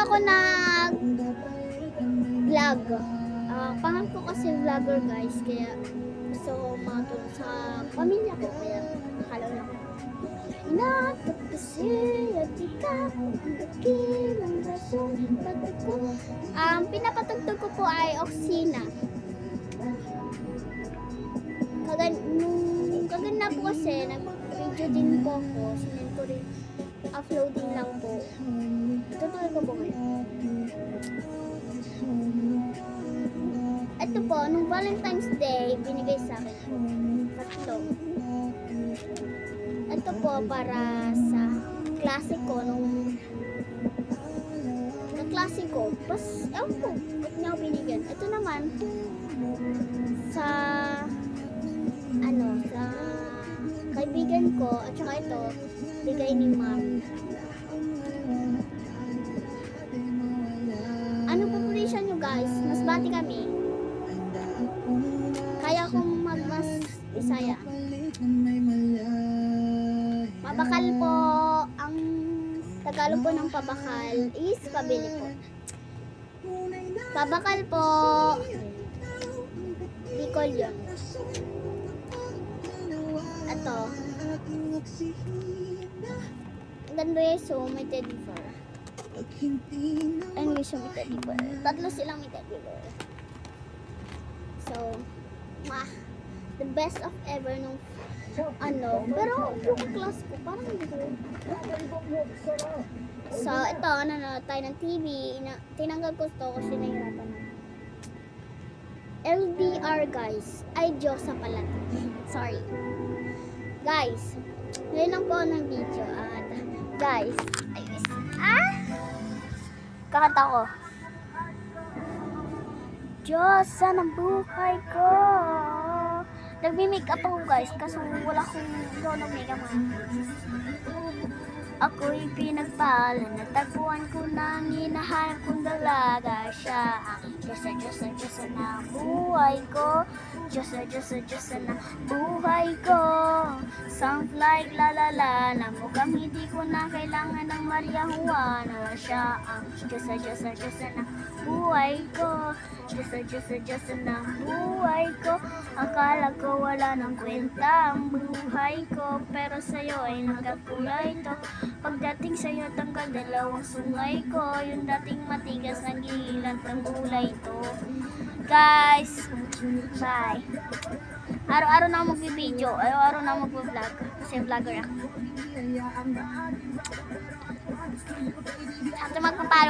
ako nag-vlog. Pangarap ko kasi vlogger guys, kaya gusto ko makatulong sa pamilya ko, kaya nakalaw lang. Inatot kasi at ikaw ang dakilang rason ba't ko. Pinapatugtog ko po ay Oksina. Kaganda po kasi nag-video din po ako, sinend ko rin, uploading lang po. Tutuloy ko po ngayon. Ito po, nung Valentine's Day, binigay sa akin po. Tatlo. Ito po para sa klase ko, nung kaklase ko. Pas, ewan po, ba't niya ako binigyan. Ito naman, sa kaibigan ko, at saka ito, bigay ni mom. Ano po pulisyan nyo guys? Mas bati kami. Kaya kong magmas Bisaya. Pabakal po, ang Tagalog po ng pabakal is pabili po. Pabakal po, Bicol yun. Ito, ganda yung so may teddy bear. Anyway, so may teddy bear. Tatlo silang may teddy bear. So, the best of ever nung pero yung class ko parang hindi ko. So, ito, tayo ng TV. Tinanggal ko ito kasi nahihirapan na. LDR guys. Ay, Diyosa pala. Sorry. Guys, ngayon lang po ng video. At, guys, kakanta ko. Diyosa ng buhay ko. Nagmi-makeup ako guys, kaso wala akong make-up. Ako'y pinagpala, natagpuan ko na hinahanap kong dalaga. Siya ang Diyosa na buhay ko. Diyosa na buhay ko. Sounds like la-la-la, na mukhang hindi ko na kailangan ng Maria Juana. Siya ang Diyosa na buhay ko. Diyosa na buhay ko. Akala ko wala ng kwenta ang buhay ko, pero sa'yo ay nagkakulay to. Pagdating sa'yo tanggal dalawang sungay ko, yung dating matigas nagigilant ng gulay to. Guys, bye. Araw-araw na ako mag-video, araw-araw na ako mag-vlog, kasi vlogger ako. At magpapalo.